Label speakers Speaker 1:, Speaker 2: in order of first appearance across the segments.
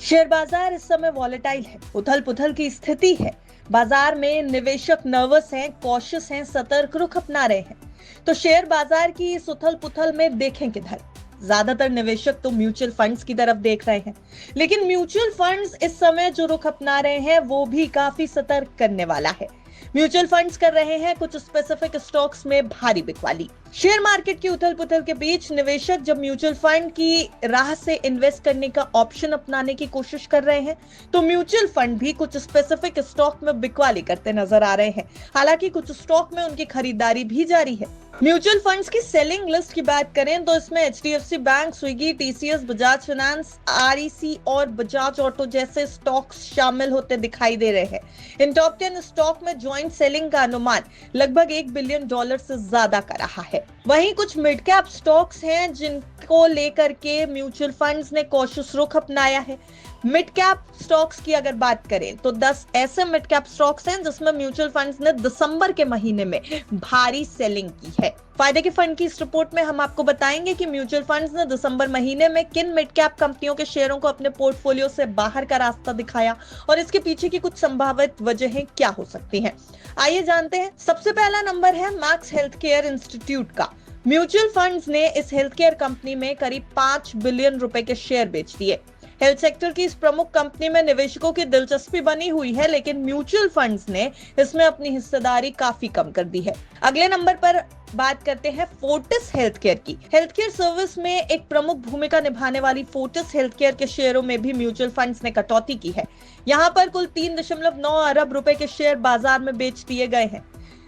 Speaker 1: Share बाजार इस समय वॉलेटाइल है, उथल पुथल की स्थिति है। बाजार में निवेशक नर्वस हैं, कॉशियस हैं, सतर्क रुख अपना रहे हैं। तो शेयर बाजार की इस उथल पुथल में देखें किधर। ज्यादातर निवेशक तो म्यूचुअल फंड्स की तरफ देख रहे हैं, लेकिन म्यूचुअल फंड्स इस समय जो रुख अपना रहे हैं वो भी काफी सतर्क करने वाला है। म्यूचुअल फंड्स कर रहे हैं कुछ स्पेसिफिक स्टॉक्स में भारी बिकवाली। शेयर मार्केट की उथल पुथल के बीच निवेशक जब म्यूचुअल फंड की राह से इन्वेस्ट करने का ऑप्शन अपनाने की कोशिश कर रहे हैं, तो म्यूचुअल फंड भी कुछ स्पेसिफिक स्टॉक में बिकवाली करते नजर आ रहे हैं। हालांकि कुछ स्टॉक में उनकी खरीदारी भी जारी है। म्यूचुअल फंड्स की सेलिंग लिस्ट की बात करें तो इसमें HDFC bank, Swiggy, TCS, Bajaj finance, REC और बजाज ऑटो जैसे स्टॉक्स शामिल होते दिखाई दे रहे हैं। इन टॉप 10 स्टॉक में ज्वाइंट सेलिंग का अनुमान लगभग $1 बिलियन से ज्यादा का रहा है। वहीं कुछ मिड कैप स्टॉक्स हैं जिनको लेकर के म्यूचुअल फंड्स ने कॉशियस रुख अपनाया है। मिड कैप स्टॉक्स की अगर बात करें तो 10 ऐसे मिड कैप स्टॉक्स हैं जिसमें म्यूचुअल फंड्स ने दिसंबर के महीने में भारी सेलिंग की है। फायदे के फंड की इस रिपोर्ट में हम आपको बताएंगे कि म्यूचुअल फंड्स ने दिसंबर महीने में किन मिड कैप कंपनियों के शेयरों को अपने पोर्टफोलियो से बाहर का रास्ता दिखाया और इसके पीछे की कुछ संभावित वजहें क्या हो सकती हैं। आइए जानते हैं। सबसे पहला नंबर है मैक्स हेल्थ केयर इंस्टीट्यूट का। म्यूचुअल फंड्स ने इस हेल्थ केयर कंपनी में करीब $5 बिलियन के शेयर बेच दिए। हेल्थ सेक्टर की इस प्रमुख कंपनी में निवेशकों की दिलचस्पी बनी हुई है, लेकिन म्यूचुअल फंड्स ने इसमें अपनी हिस्सेदारी काफी कम कर दी है। अगले नंबर पर बात करते हैं फोर्टिस हेल्थ केयर की। हेल्थ केयर सर्विस में एक प्रमुख भूमिका निभाने वाली फोर्टिस हेल्थ केयर के शेयरों में भी म्यूचुअल फंड्स ने कटौती की है। यहाँ पर कुल 3.9 अरब रुपए के शेयर बाजार में बेच दिए गए हैं।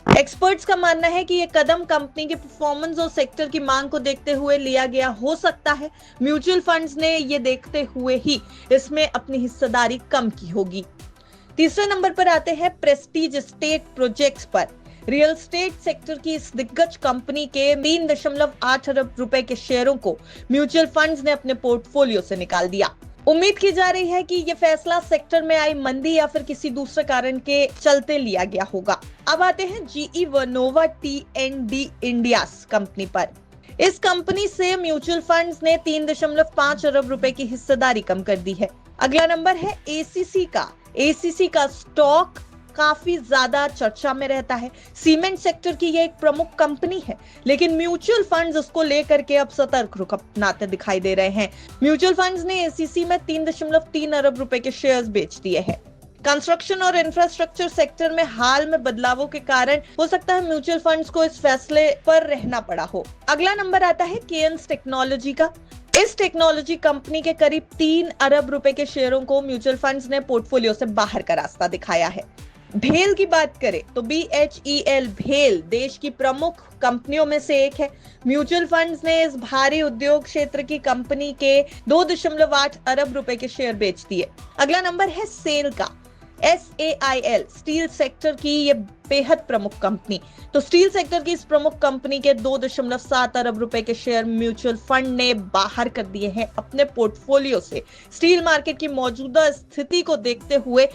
Speaker 1: एक्सपर्ट्स का मानना है कि यह कदम कंपनी के परफॉर्मेंस और सेक्टर की मांग को देखते हुए लिया गया हो सकता है। म्यूचुअल फंड्स ने ये देखते हुए ही इसमें अपनी हिस्सेदारी कम की होगी। तीसरे नंबर पर आते हैं प्रेस्टीज एस्टेट प्रोजेक्ट्स पर। रियल एस्टेट सेक्टर की इस दिग्गज कंपनी के 3.8 अरब रुपए के शेयरों को म्यूचुअल फंड्स ने अपने पोर्टफोलियो से निकाल दिया। उम्मीद की जा रही है कि यह फैसला सेक्टर में आई मंदी या फिर किसी दूसरे कारण के चलते लिया गया होगा। अब आते हैं जीई वर्नोवा टी&डी इंडियाज कंपनी पर। इस कंपनी से म्यूचुअल फंड्स ने 3.5 अरब रुपए की हिस्सेदारी कम कर दी है। अगला नंबर है एसीसी का। एसीसी का स्टॉक काफी ज्यादा चर्चा में रहता है। सीमेंट सेक्टर की यह एक प्रमुख कंपनी है, लेकिन म्यूचुअल फंड्स उसको लेकर के अब सतर्क रुख अपनाते दिखाई दे रहे हैं। म्यूचुअल फंड्स ने एसीसी में 3.3 अरब रुपए के शेयर्स बेच दिए हैं। कंस्ट्रक्शन और इंफ्रास्ट्रक्चर सेक्टर में हाल में बदलावों के कारण हो सकता है म्यूचुअल फंड्स को इस फैसले पर रहना पड़ा हो। अगला नंबर आता है केएनस टेक्नोलॉजी का। इस टेक्नोलॉजी कंपनी के करीब 3 अरब रुपए के शेयरों को म्यूचुअल फंड्स ने पोर्टफोलियो से बाहर का रास्ता दिखाया है। भेल की बात करें तो BHEL भेल देश की प्रमुख कंपनियों में से एक है। म्यूचुअल फंड्स ने इस भारी उद्योग क्षेत्र की कंपनी के 2.8 अरब रुपए के शेयर बेच दिए। अगला नंबर है सेल का। SAIL स्टील सेक्टर की ये बेहद प्रमुख कंपनी। तो स्टील सेक्टर की इस प्रमुख कंपनी के 2.7 अरब रुपए के शेयर म्यूचुअल फंड ने बाहर कर दिए हैं अपने पोर्टफोलियो से। स्टील मार्केट की मौजूदा स्थिति को देखते हुए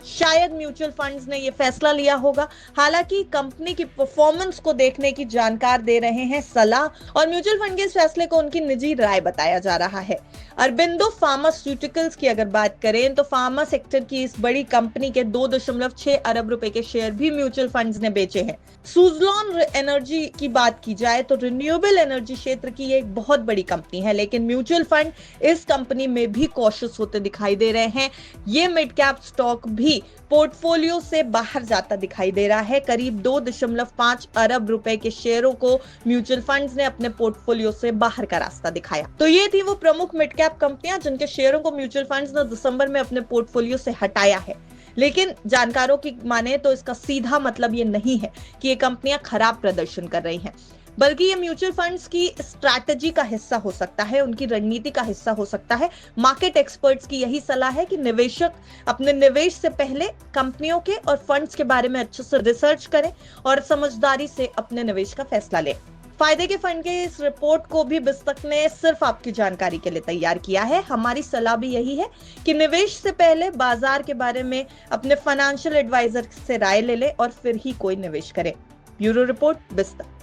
Speaker 1: शायद म्यूचुअल फंड्स ने यह फैसला लिया होगा। हालांकि कंपनी की परफॉर्मेंस को देखने की जानकार दे रहे हैं सलाह, और म्यूचुअल फंड के इस फैसले को उनकी निजी राय बताया जा रहा है। अरबिंदो फार्मास्यूटिकल्स की अगर बात करें तो फार्मा सेक्टर की इस बड़ी कंपनी के 2.6 अरब रुपए के शेयर भी म्यूचुअल फंड्स ने बेचे हैं। सुजलॉन एनर्जी की बात की जाए तो रिन्यूएबल एनर्जी क्षेत्र की एक बहुत बड़ी कंपनी है, लेकिन म्यूचुअल फंड इस कंपनी में भी कॉशियस होते दिखाई दे रहे हैं। ये मिड कैप स्टॉक भी पोर्टफोलियो से बाहर जाता दिखाई दे रहा है। करीब 2.5 अरब रुपए के शेयरों को म्यूचुअल फंड्स ने अपने पोर्टफोलियो से बाहर का रास्ता दिखाया। तो ये थी वो प्रमुख मिड कैप कंपनियां जिनके शेयरों को म्यूचुअल फंड्स ने दिसंबर में अपने पोर्टफोलियो से हटाया है। लेकिन जानकारों की माने तो इसका सीधा मतलब ये नहीं है कि ये कंपनियां खराब प्रदर्शन कर रही हैं, बल्कि ये म्यूचुअल फंड्स की स्ट्रैटेजी का हिस्सा हो सकता है, उनकी रणनीति का हिस्सा हो सकता है। मार्केट एक्सपर्ट्स की यही सलाह है कि निवेशक अपने निवेश से पहले कंपनियों के और फंड्स के बारे में अच्छे से रिसर्च करें और समझदारी से अपने निवेश का फैसला लें। फायदे के फंड के इस रिपोर्ट को भी बिस्तक ने सिर्फ आपकी जानकारी के लिए तैयार किया है। हमारी सलाह भी यही है कि निवेश से पहले बाजार के बारे में अपने फाइनेंशियल एडवाइजर से राय ले लें और फिर ही कोई निवेश करें। Bureau report बिस्तक।